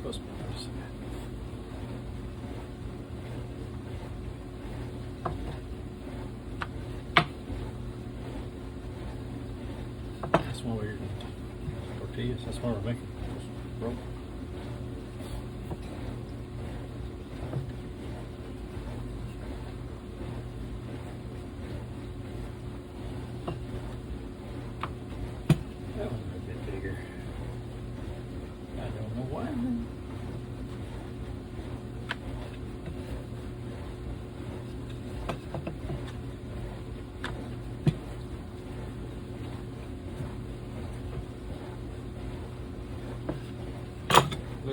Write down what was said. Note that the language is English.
supposed to be this. That's why we're tortillas. That's why we're making roll.